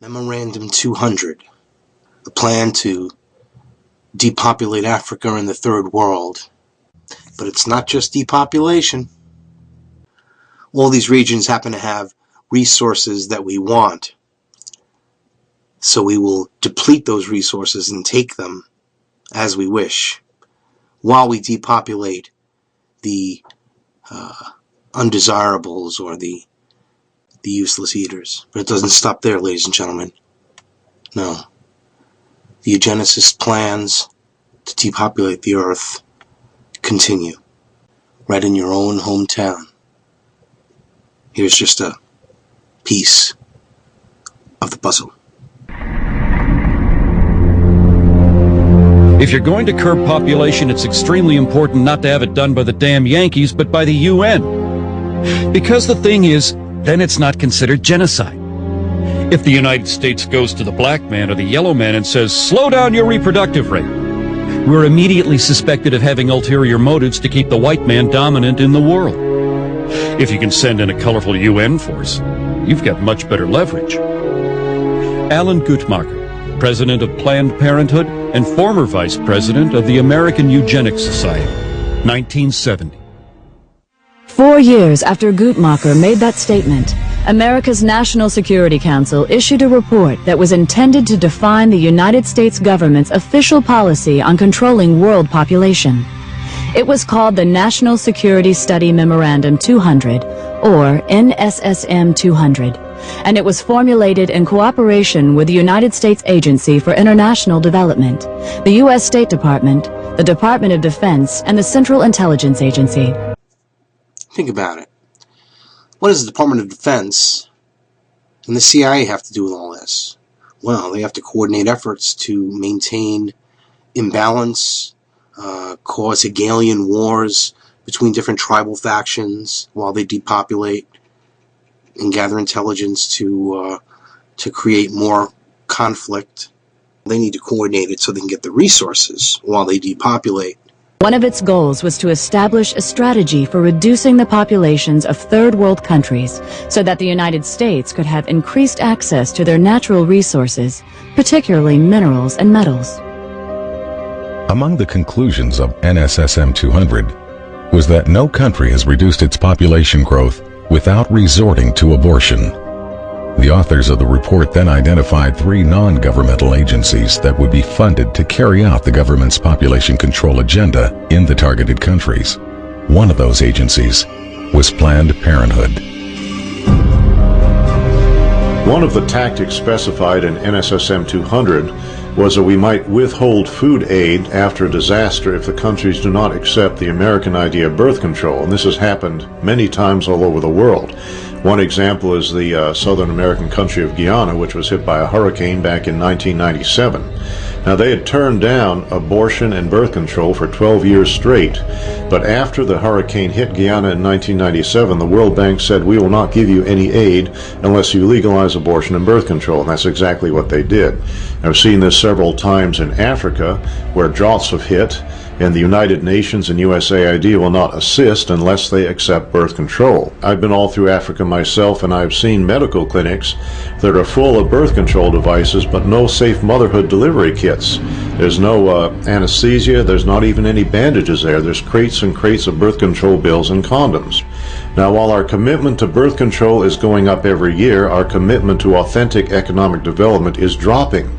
Memorandum 200, the plan to depopulate Africa and the Third World. But it's not just depopulation. All these regions happen to have resources that we want. So we will deplete those resources and take them as we wish, while we depopulate the undesirables or the useless eaters. But it doesn't stop there, ladies and gentlemen. No. The eugenicist plans to depopulate the earth continue right in your own hometown. Here's just a piece of the puzzle. If you're going to curb population, it's extremely important not to have it done by the damn Yankees, but by the UN. Because the thing is, then it's not considered genocide. If the United States goes to the black man or the yellow man and says, slow down your reproductive rate, we're immediately suspected of having ulterior motives to keep the white man dominant in the world. If you can send in a colorful UN force, you've got much better leverage. Alan Guttmacher, president of Planned Parenthood and former vice president of the American Eugenics Society, 1970. 4 years after Guttmacher made that statement, America's National Security Council issued a report that was intended to define the United States government's official policy on controlling world population. It was called the National Security Study Memorandum 200, or NSSM 200, and it was formulated in cooperation with the United States Agency for International Development, the U.S. State Department, the Department of Defense, and the Central Intelligence Agency. Think about it. What does the Department of Defense and the CIA have to do with all this? Well, they have to coordinate efforts to maintain imbalance, cause Hegelian wars between different tribal factions while they depopulate, and gather intelligence to create more conflict. They need to coordinate it so they can get the resources while they depopulate. One of its goals was to establish a strategy for reducing the populations of third world countries so that the United States could have increased access to their natural resources, particularly minerals and metals. Among the conclusions of NSSM 200 was that no country has reduced its population growth without resorting to abortion. The authors of the report then identified 3 non-governmental agencies that would be funded to carry out the government's population control agenda in the targeted countries. One of those agencies was Planned Parenthood. One of the tactics specified in NSSM 200 was that we might withhold food aid after a disaster if the countries do not accept the American idea of birth control, and this has happened many times all over the world. One example is the Southern American country of Guyana, which was hit by a hurricane back in 1997. Now, they had turned down abortion and birth control for 12 years straight, but after the hurricane hit Guyana in 1997, the World Bank said, we will not give you any aid unless you legalize abortion and birth control, and that's exactly what they did. I've seen this several times in Africa, where droughts have hit, and the United Nations and U.S.A. will not assist unless they accept birth control. I've been all through Africa myself, and I've seen medical clinics that are full of birth control devices but no safe motherhood delivery kits. There's no anesthesia, there's not even any bandages there. There's crates and crates of birth control pills and condoms. Now, while our commitment to birth control is going up every year, our commitment to authentic economic development is dropping.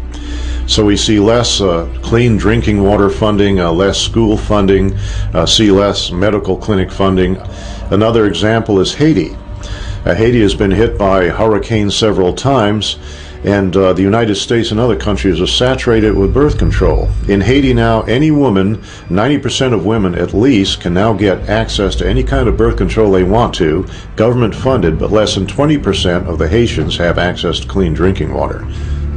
So we see less clean drinking water funding, less school funding, see less medical clinic funding. Another example is Haiti. Haiti has been hit by hurricanes several times, and the United States and other countries are saturated with birth control. In Haiti now, any woman, 90% of women at least, can now get access to any kind of birth control they want to, government funded, but less than 20% of the Haitians have access to clean drinking water.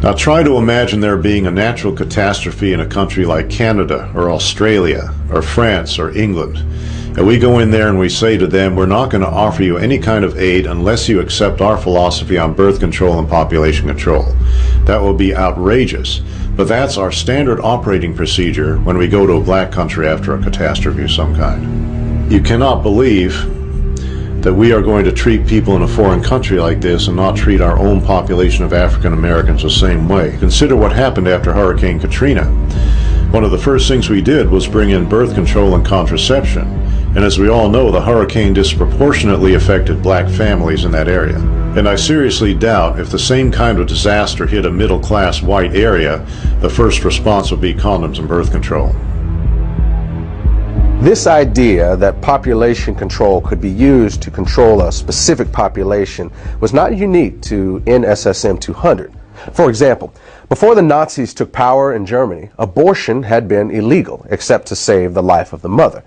Now try to imagine there being a natural catastrophe in a country like Canada or Australia or France or England. And we go in there and we say to them, we're not going to offer you any kind of aid unless you accept our philosophy on birth control and population control. That will be outrageous. But that's our standard operating procedure when we go to a black country after a catastrophe of some kind. You cannot believe that we are going to treat people in a foreign country like this and not treat our own population of African Americans the same way. Consider what happened after Hurricane Katrina. One of the first things we did was bring in birth control and contraception. And as we all know, the hurricane disproportionately affected black families in that area. And I seriously doubt if the same kind of disaster hit a middle-class white area, the first response would be condoms and birth control. This idea that population control could be used to control a specific population was not unique to NSSM 200. For example, before the Nazis took power in Germany, abortion had been illegal except to save the life of the mother.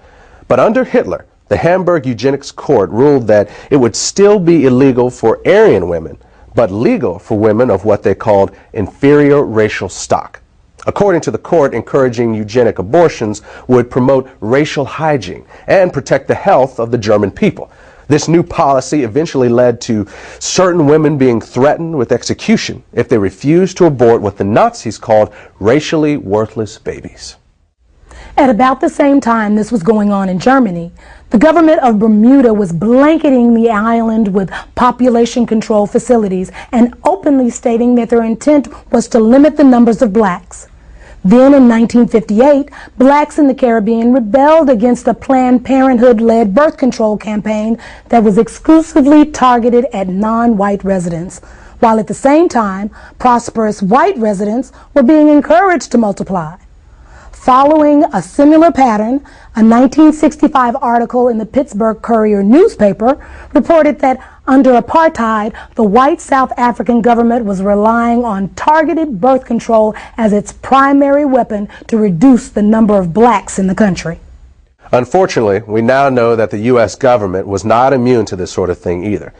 But under Hitler, the Hamburg Eugenics Court ruled that it would still be illegal for Aryan women, but legal for women of what they called inferior racial stock. According to the court, encouraging eugenic abortions would promote racial hygiene and protect the health of the German people. This new policy eventually led to certain women being threatened with execution if they refused to abort what the Nazis called racially worthless babies. At about the same time this was going on in Germany, the government of Bermuda was blanketing the island with population control facilities and openly stating that their intent was to limit the numbers of blacks. Then in 1958, blacks in the Caribbean rebelled against a Planned Parenthood-led birth control campaign that was exclusively targeted at non-white residents, while at the same time, prosperous white residents were being encouraged to multiply. Following a similar pattern, a 1965 article in the Pittsburgh Courier newspaper reported that under apartheid, the white South African government was relying on targeted birth control as its primary weapon to reduce the number of blacks in the country. Unfortunately, we now know that the U.S. government was not immune to this sort of thing either.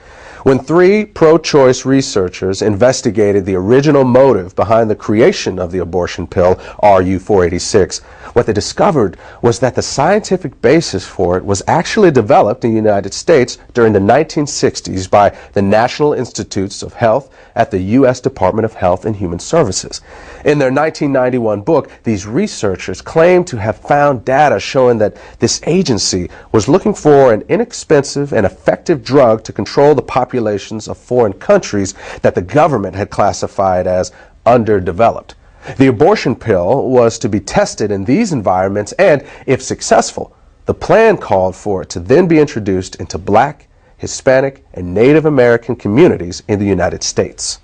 When 3 pro-choice researchers investigated the original motive behind the creation of the abortion pill, RU-486, what they discovered was that the scientific basis for it was actually developed in the United States during the 1960s by the National Institutes of Health at the U.S. Department of Health and Human Services. In their 1991 book, these researchers claimed to have found data showing that this agency was looking for an inexpensive and effective drug to control the populations of foreign countries that the government had classified as underdeveloped. The abortion pill was to be tested in these environments and, if successful, the plan called for it to then be introduced into black, Hispanic, and Native American communities in the United States.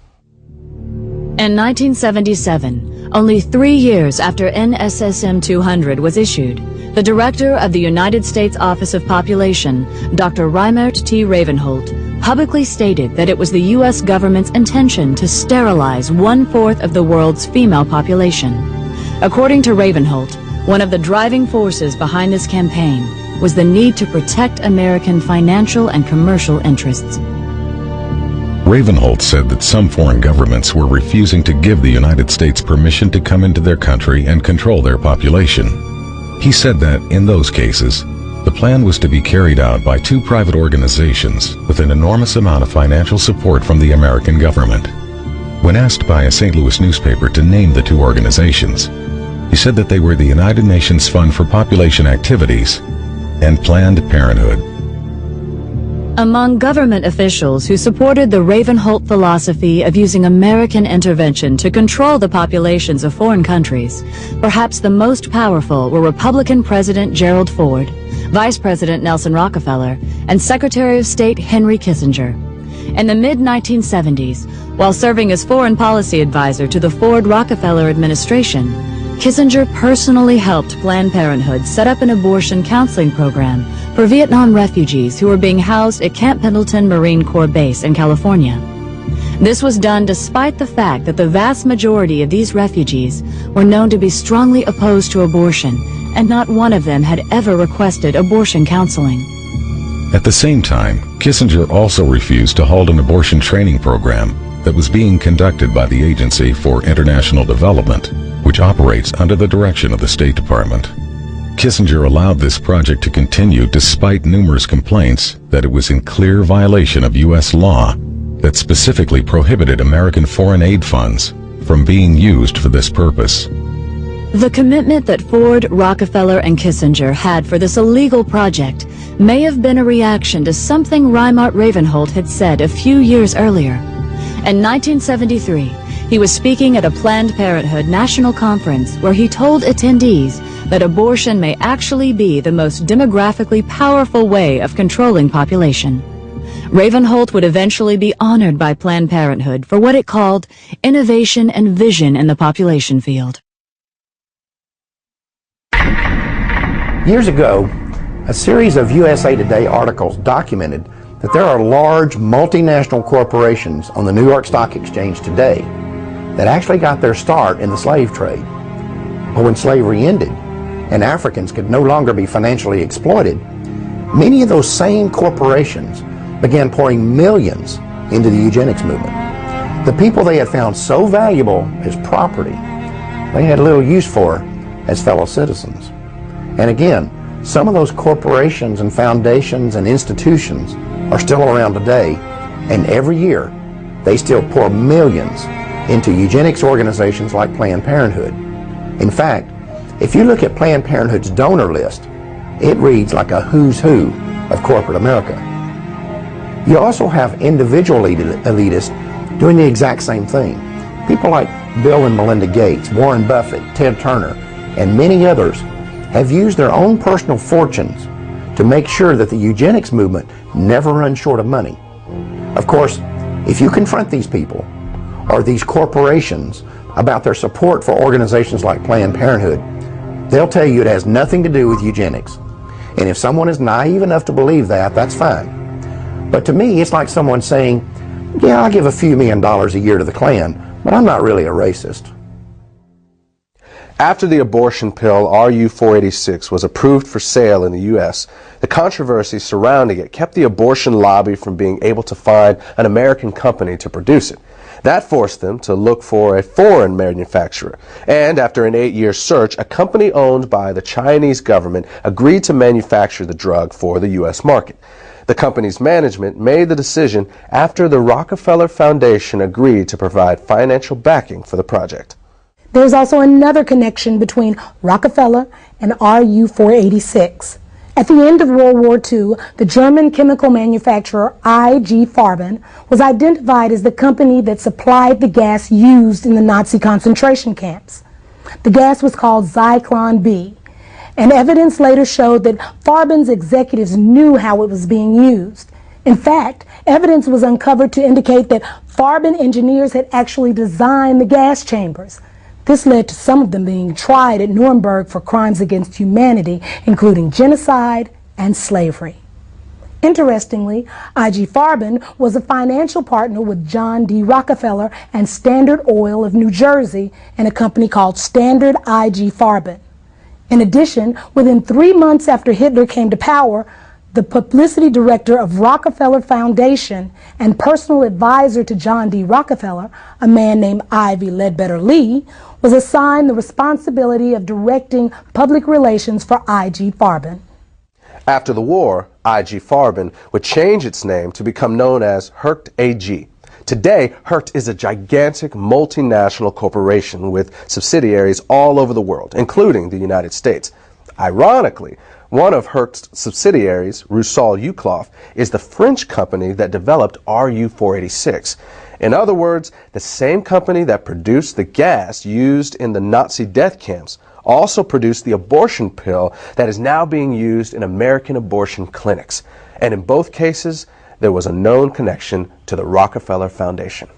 In 1977, only 3 years after NSSM 200 was issued, the director of the United States Office of Population, Dr. Reimert T. Ravenholt, publicly stated that it was the U.S. government's intention to sterilize 1/4 of the world's female population. According to Ravenholt, one of the driving forces behind this campaign was the need to protect American financial and commercial interests. Ravenholt said that some foreign governments were refusing to give the United States permission to come into their country and control their population. He said that, in those cases, the plan was to be carried out by 2 private organizations with an enormous amount of financial support from the American government. When asked by a St. Louis newspaper to name the 2 organizations, he said that they were the United Nations Fund for Population Activities and Planned Parenthood. Among government officials who supported the Ravenholt philosophy of using American intervention to control the populations of foreign countries, perhaps the most powerful were Republican President Gerald Ford, Vice President Nelson Rockefeller, and Secretary of State Henry Kissinger. In the mid-1970s, while serving as foreign policy advisor to the Ford-Rockefeller administration, Kissinger personally helped Planned Parenthood set up an abortion counseling program for Vietnam refugees who were being housed at Camp Pendleton Marine Corps Base in California. This was done despite the fact that the vast majority of these refugees were known to be strongly opposed to abortion, and not one of them had ever requested abortion counseling. At the same time, Kissinger also refused to hold an abortion training program that was being conducted by the Agency for International Development, which operates under the direction of the State Department. Kissinger allowed this project to continue despite numerous complaints that it was in clear violation of U.S. law that specifically prohibited American foreign aid funds from being used for this purpose. The commitment that Ford, Rockefeller, and Kissinger had for this illegal project may have been a reaction to something Reimert Ravenholt had said a few years earlier. In 1973, he was speaking at a Planned Parenthood national conference where he told attendees that abortion may actually be the most demographically powerful way of controlling population. Ravenholt would eventually be honored by Planned Parenthood for what it called innovation and vision in the population field. Years ago, a series of USA Today articles documented that there are large multinational corporations on the New York Stock Exchange today that actually got their start in the slave trade. But when slavery ended and Africans could no longer be financially exploited, many of those same corporations began pouring millions into the eugenics movement. The people they had found so valuable as property, they had little use for as fellow citizens. And again, some of those corporations and foundations and institutions are still around today, and every year they still pour millions into eugenics organizations like Planned Parenthood. In fact, if you look at Planned Parenthood's donor list, it reads like a who's who of corporate America. You also have individual elitists doing the exact same thing. People like Bill and Melinda Gates, Warren Buffett, Ted Turner, and many others have used their own personal fortunes to make sure that the eugenics movement never runs short of money. Of course, if you confront these people or these corporations about their support for organizations like Planned Parenthood, they'll tell you it has nothing to do with eugenics. And if someone is naive enough to believe that, that's fine. But to me, it's like someone saying, yeah, I'll give a few $1 million a year to the Klan, but I'm not really a racist. After the abortion pill RU-486 was approved for sale in the U.S., the controversy surrounding it kept the abortion lobby from being able to find an American company to produce it. That forced them to look for a foreign manufacturer. And after an 8-year search, a company owned by the Chinese government agreed to manufacture the drug for the U.S. market. The company's management made the decision after the Rockefeller Foundation agreed to provide financial backing for the project. There's also another connection between Rockefeller and RU-486. At the end of World War II, the German chemical manufacturer IG Farben was identified as the company that supplied the gas used in the Nazi concentration camps. The gas was called Zyklon B, and evidence later showed that Farben's executives knew how it was being used. In fact, evidence was uncovered to indicate that Farben engineers had actually designed the gas chambers. This led to some of them being tried at Nuremberg for crimes against humanity, including genocide and slavery. Interestingly, IG Farben was a financial partner with John D. Rockefeller and Standard Oil of New Jersey in a company called Standard IG Farben. In addition, within 3 months after Hitler came to power, the publicity director of Rockefeller Foundation and personal advisor to John D. Rockefeller, a man named Ivy Ledbetter Lee, was assigned the responsibility of directing public relations for IG Farben. After the war, IG Farben would change its name to become known as Hercht AG. Today, Hercht is a gigantic multinational corporation with subsidiaries all over the world, including the United States. Ironically, one of Hercht's subsidiaries, Rusal-Yuclof, is the French company that developed RU-486. In other words, the same company that produced the gas used in the Nazi death camps also produced the abortion pill that is now being used in American abortion clinics. And in both cases, there was a known connection to the Rockefeller Foundation.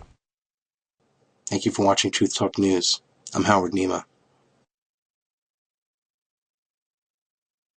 Thank you for watching Truth Talk News. I'm Howard Nima.